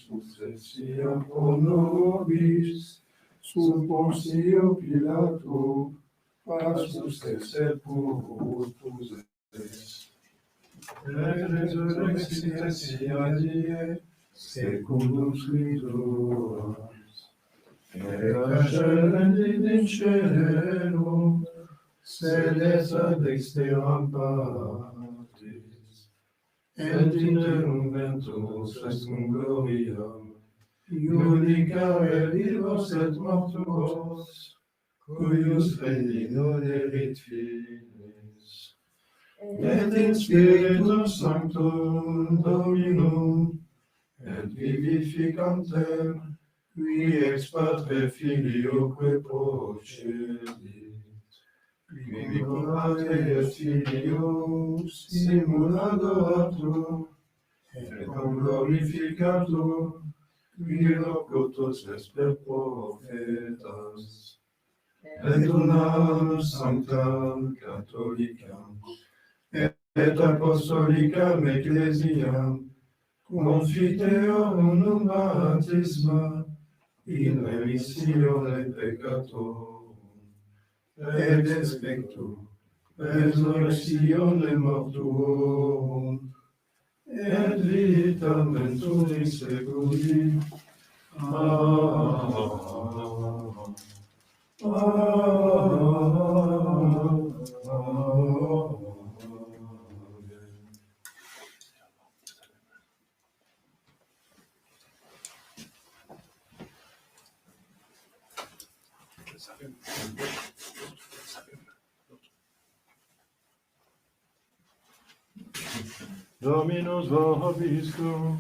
successia pro nobis, sub Pontio Pilato, passus et sepultus est, et resurrexia die, secundum Scripturas, et ascendit in caelum, sedes ad exteram Patris, et interum ventus est cum gloriam, iunicare vivos et mortuos, cuius regnum erit finis, et in Spiritus Sanctum Dominum, et vivificantem, qui ex Patre Filioque procedit, qui Patre et Filius simuladoratur, et glorificatur, qui locutus est per prophetas, et unam sanctam catholicam, et apostolicam ecclesiam, confiteorum unum baptisma, in remissione peccatorum, et expecto resurrectione mortuorum, et vitam venturi seculi. Amen. Dominus vobiscum,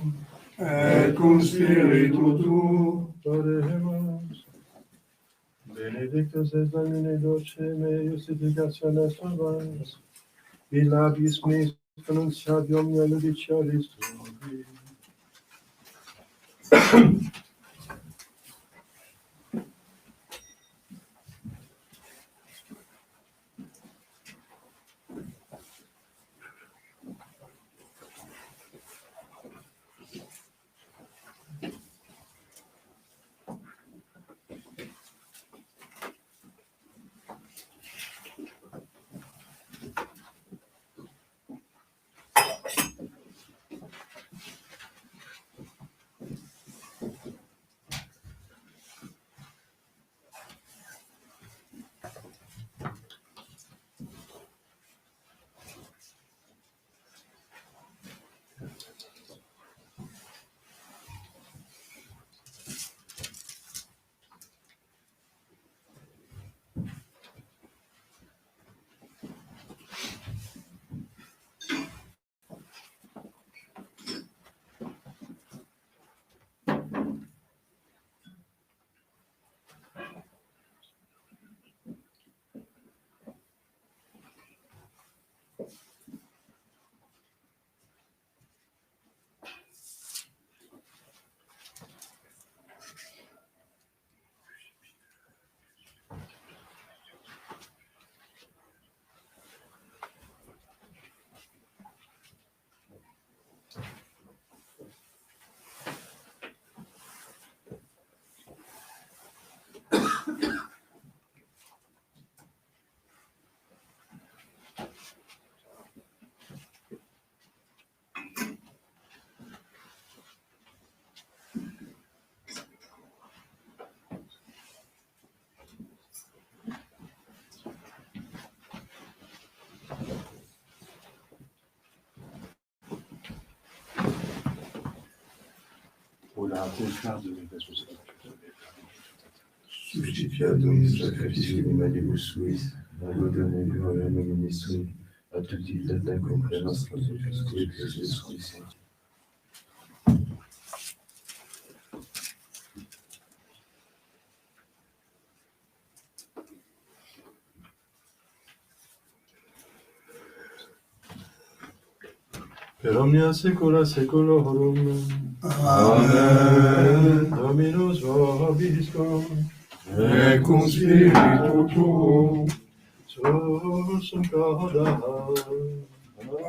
Et cum spiritu tuo, oremus. Benedictus es Domine Doce mei, justificationes tuas, in labis meis pronunciabium mea ludicialis tuae. Substituatum sacrificium medibus suis, laudem gloriam ministri, a tutti et concre nostra Christi Jesus Christi. Per omnia saecula saeculorum. Amen. Dominus vobiscum. Et cum spiritu tuo. Sursum cauda.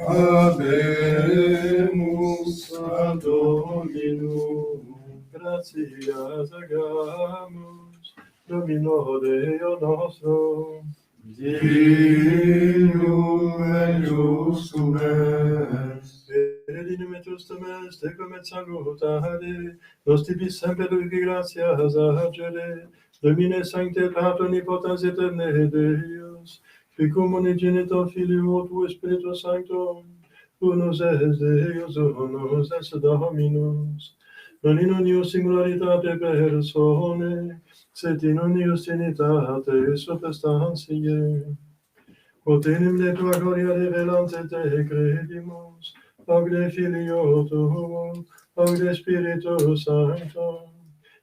Habemus ad Dominum. Gratias agamus. Domino Deo nostro. Dignum et justum est. Benedictum et justum est, tecum et salutare, nos tibi semper gratias agere, Domine sancte Pater omnipotens aeterne Deus, qui cum unigenitor Filio tu Spiritu Sancto, unus est Deus, unus est Dominus, non in unius singularitate persone, sed in unius trinitate substantiae. Ut enim de tua gloria revelante te credimus, aut de Filio tuo, aut de Spiritu Sancto,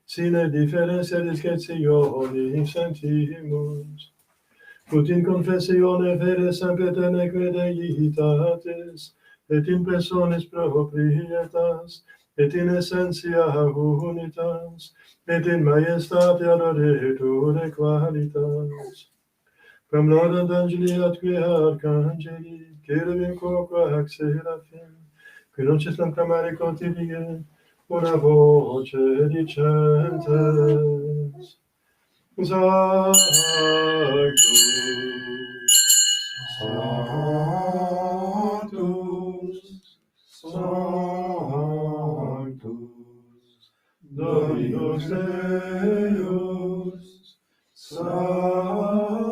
sine differentia discretioni sentimus. Ut in confessione vere sempiterne credeitatis, et in personis proprietas, et in essentia unitas, et in majestate adoreture qualitas. Quam laudant angeli atque arcangeli, cherubim quoque seraphim, qui nuncis nam clamare quotidiae, una voce dicentes, Sanctus, Sanctus, Dominus Deus, Sabaoth,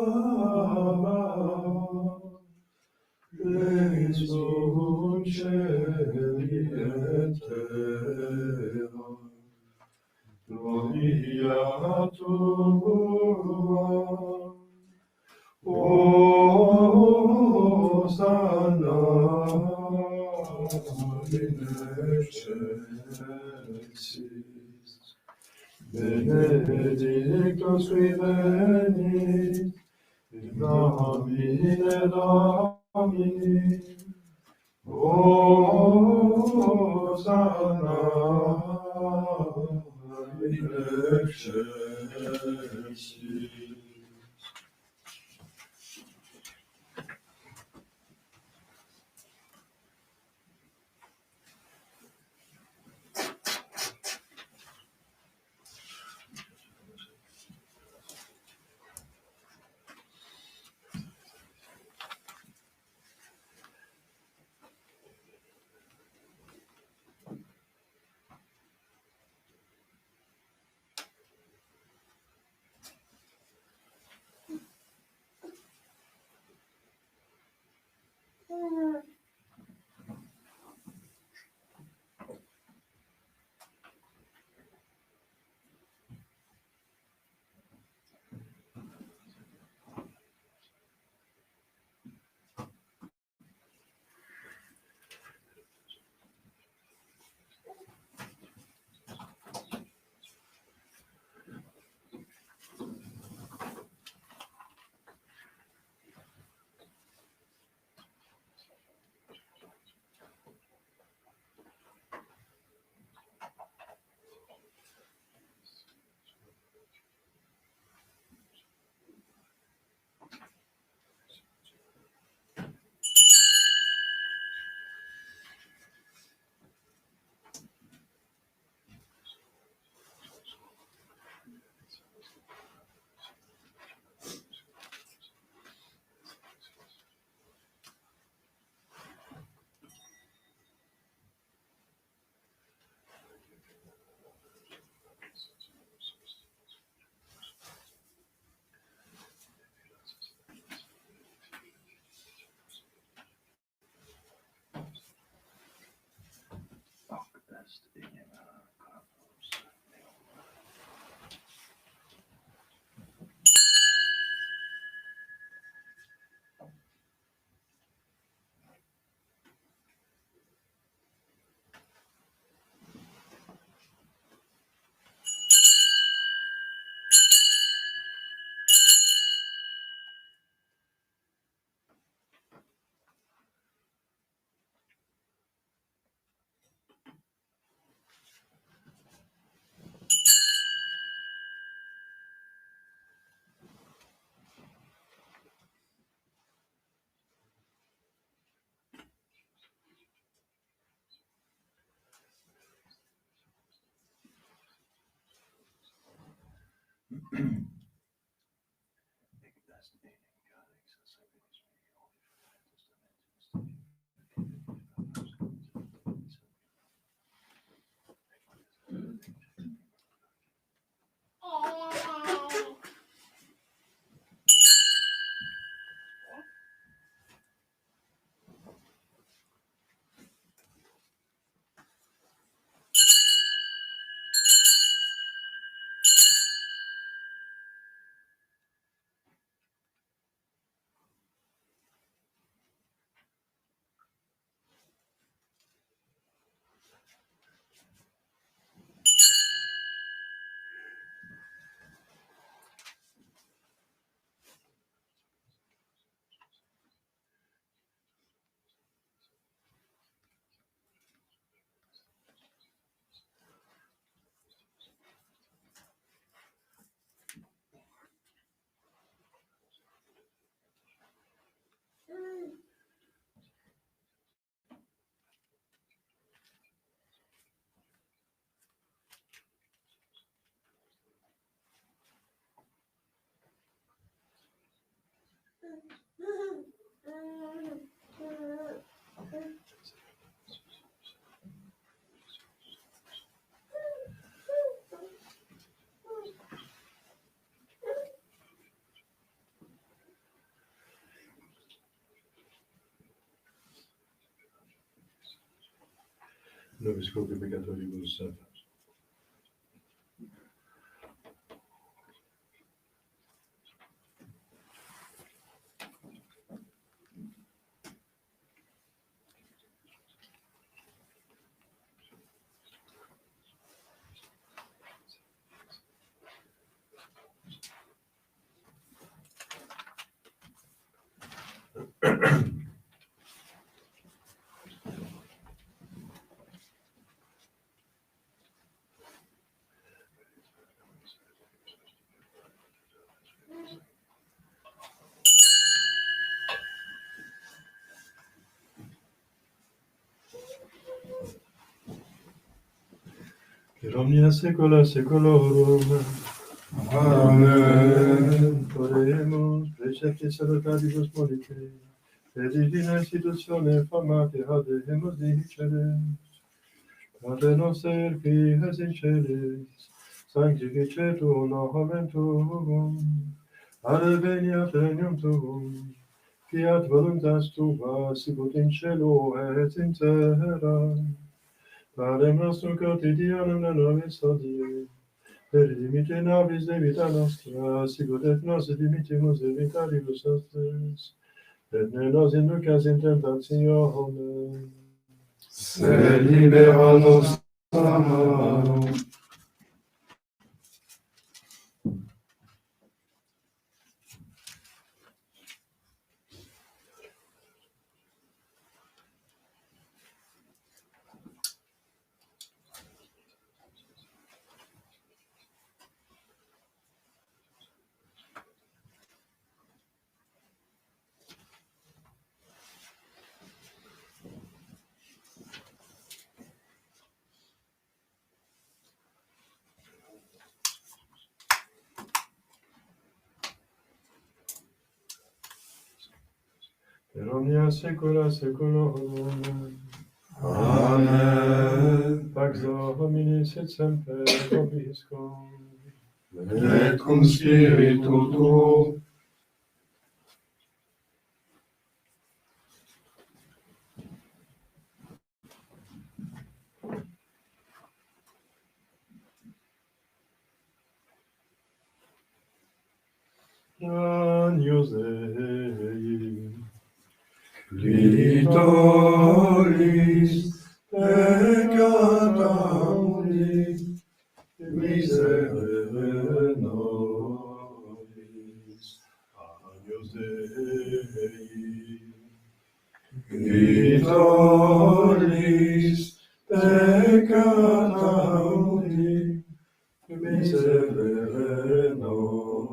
Deus cum celi et terra, gloria tua, Hosanna in excelsis. Benedictus qui venit in nomine Domini. Hosanna in excelsis. Nobisco peccatoribus. Per omnia saecula saeculorum. Amen. Oremus, precepti salutaribus molite, per divina institutione formate habemus dicere. Pater noster, qui es in celis, sanctificetur nomen tuum, adveniat regnum tuum, fiat voluntas tua, sicut in cielo et in terra. Panem nostrum quotidianum da nobis hodie, et dimitte nobis debita nostra, sicut et nos dimittimus debitaribus nostris, et ne nos inducas in tentationem, Sed libera nos a malo. per omnia saecula saeculorum. Amen. Pax Domini sit semper vobiscum. Et cum spiritu tuo. Agnus Dei, Clitoris peccata mundi, miserere nobis. Agnus Dei, Clitoris peccata mundi, miserere nobis.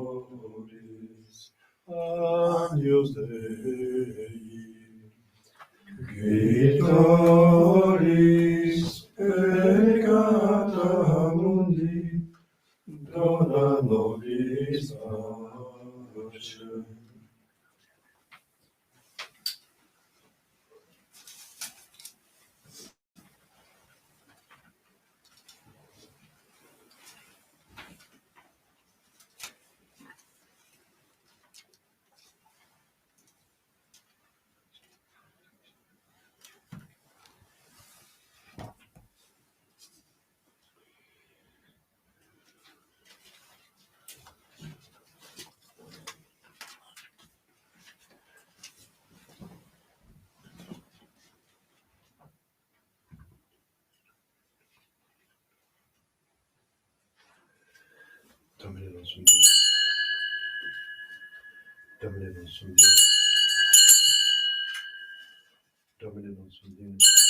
Agnus Dei, Clitoris peccata mundi, dona nobis Domine nostrum Deus. Domine nostrum Deus. Domine nostrum Deus.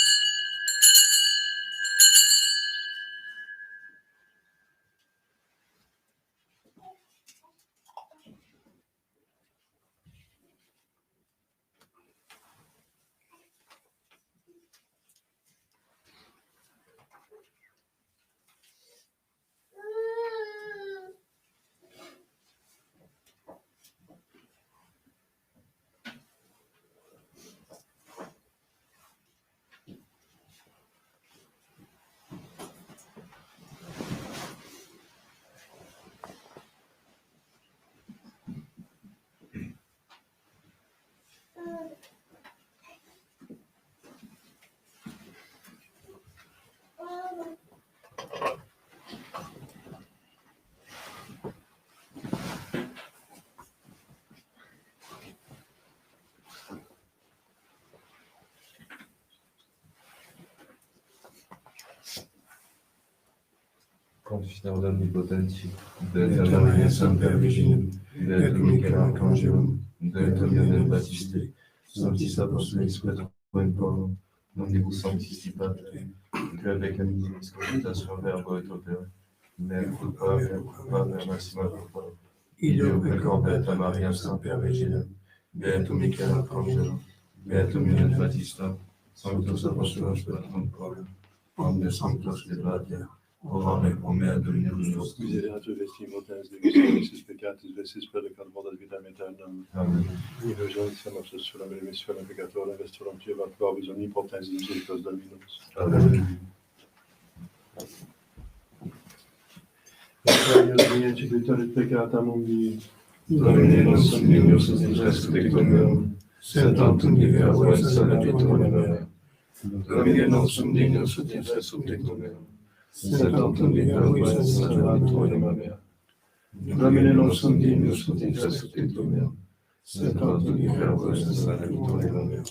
Confident d'Omnipotentie, Beatum Maria Semper Virginum, Beatum Michael Archangelum, Beatum Ioannem Baptiste, Sanctis Apostolis Petrum in Paulo, Omnibus Sanctis Pater, que avec amitié consultation verbo et opera, mais culpa, massima culpa, ideo pecor Beata Maria Semper Virginum, Beatum Michael Archangelum, Beatum Ioannem Baptiste, Sanctus Apostolos Petrum in Paulo, omnes sanctos Beatia, ora me pro mea Dominus nostrum. Misereatur vesti potens Deus, vestis peccatis, vestis perdicambodas vitam aeternam. Amen. Indulgentia nostra sulam remissionem peccatorum, vestorum Tua vobis omnipotens misericors Dominus. Amen. Deus mia, cibitoris peccata mundi, Domine nostrum Deus et resurrectum meum, sed tantum diverbo et salvator mea. Domine nostrum Deus et resurrectum meum, sed tantum diverbo et salvator mea. Domine nostrum Deus et resurrectum meum, sed tantum diverbo et salvator mea.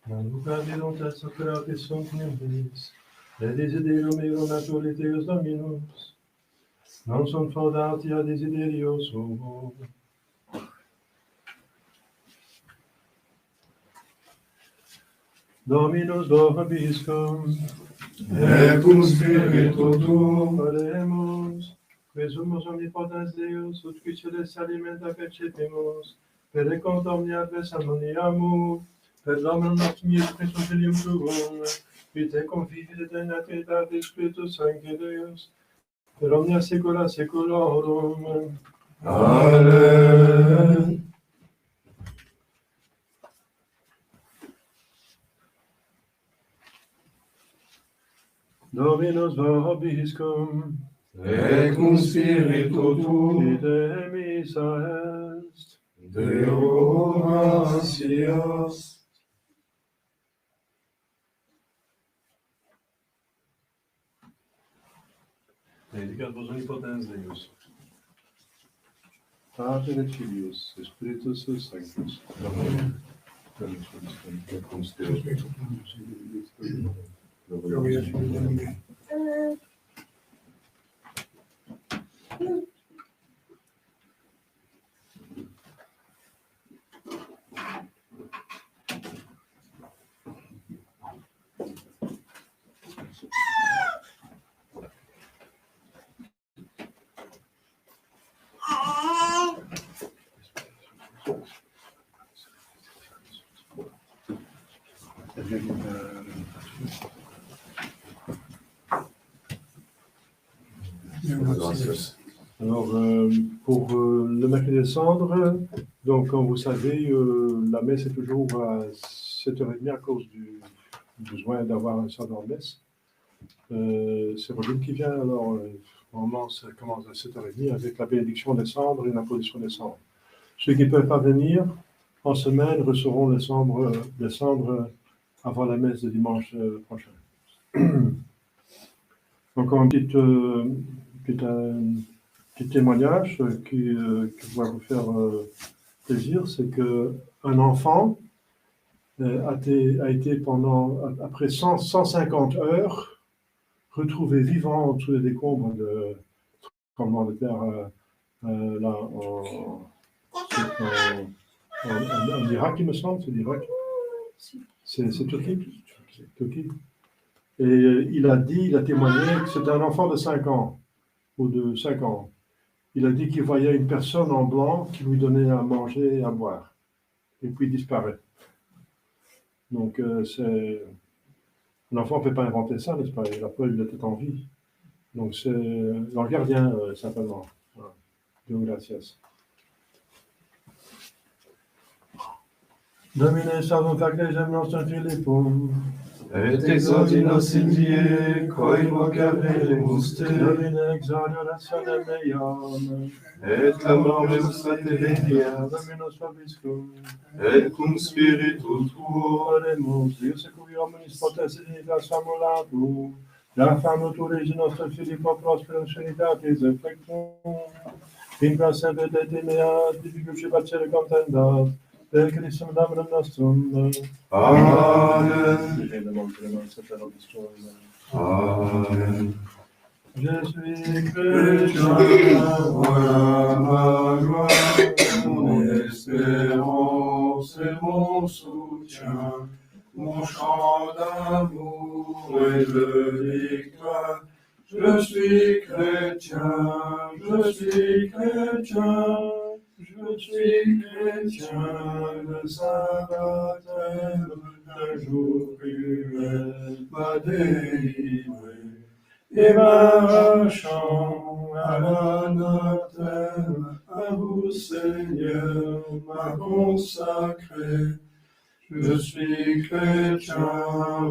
Nunca viram essa proteção que nem vez. É desiderio meu naturaliteus dominus. Non sunt fodati a desiderio suo. Dominus vobiscum. Et cum spiritu tuo. Oremus. Quesumus omnipotens Deus, ut qui celeste alimenta percepimus, per recont omnia adves ammoniamu, per nomen nostrum Iesu Christum Filium Tuum, qui te confivi de Trinitate Spiritus Sancti Deus, per omnia saecula saeculorum. Amen. Dominus vobiscum. Et cum spiritu tuo. Ite missa est. Deo gratias. Benedicat vos omnipotens Deus, Pater et Filius, et Spiritus Sanctus. Amen. Alors, pour le mercredi des cendres, donc comme vous savez, la messe est toujours à 7h30 à cause du besoin d'avoir un cendre en messe. C'est Robin qui vient, alors normalement ça commence à 7h30 avec la bénédiction des cendres et l'imposition des cendres. Ceux qui ne peuvent pas venir en semaine recevront les cendres avant la messe de dimanche prochain. Donc un petit témoignage qui va vous faire plaisir, c'est qu'un enfant a été après 150 heures, retrouvé vivant sous les décombres de tremblement de terre là en Irak, il me semble, c'est l'Irak. C'est Turquie. Et il a témoigné que c'était un enfant de 5 ans, ou de 5 ans. Il a dit qu'il voyait une personne en blanc qui lui donnait à manger et à boire. Et puis il disparaît. Donc, l'enfant ne peut pas inventer ça, n'est-ce pas? La preuve, il était en vie. Donc, c'est leur gardien, simplement. Voilà. Dieu gracias. Domine salvum faclegem nostrum Philippum. Et exaudi nos in die, quae vocaveremus te. Domine exaudio rationem meam. Et clamavemus a te venia. Dominus vobiscum. Et cum spiritu tuo. Oremus, Deus secui hominis potens dignitas famulatum. La famutur Regi nostro Filippo prosperum sanitatis effectum. In classe vedete mea difficus facere contendat. Per Christum Domum nostrum. Amen. Amen. Je suis Chrétien, voilà ma gloire, mon espérance et mon soutien, mon chant d'amour et de victoire. Je suis chrétien, je suis chrétien. Je suis chrétien, le sabbatem d'un jour cruel m'a délivré, et m'arrachant à l'anathème, à vous Seigneur m'a consacré. Je suis chrétien,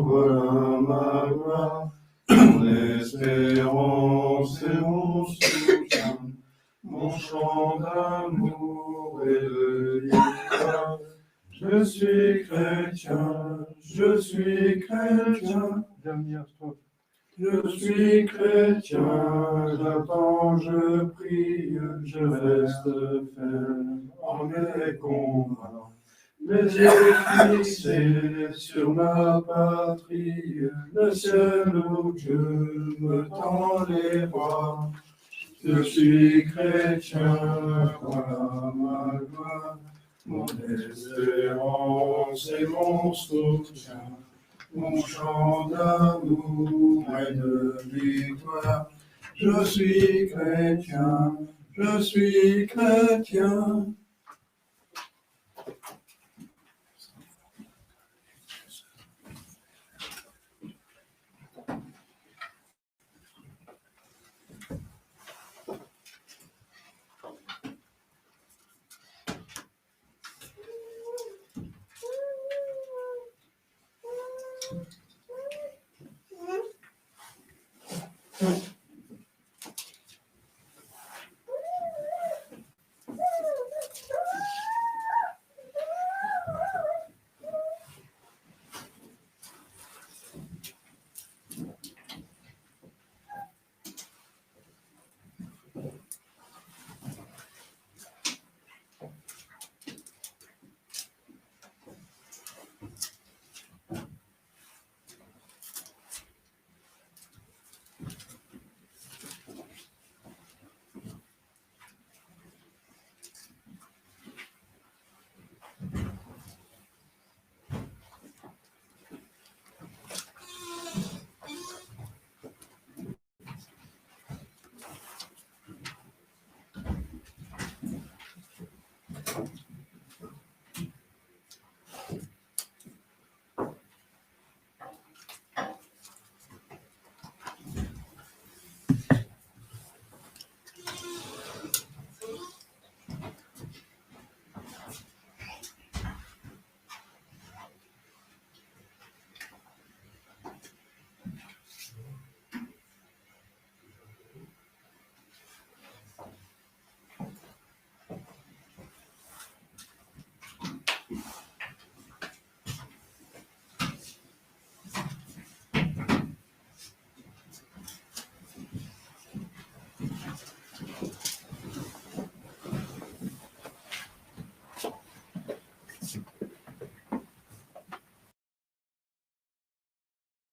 voilà ma gloire, mon espérance et mon soutien, mon chant d'amour et de victoire. Je suis chrétien, je suis chrétien. Dernière strophe. Je suis chrétien, j'attends, je prie, je reste ferme en mes combats. Mes yeux fixés sur ma patrie, le ciel où Dieu me tend les bras. Je suis chrétien, voilà ma gloire, mon espérance et mon soutien. Mon chant d'amour et de victoire, je suis chrétien, je suis chrétien.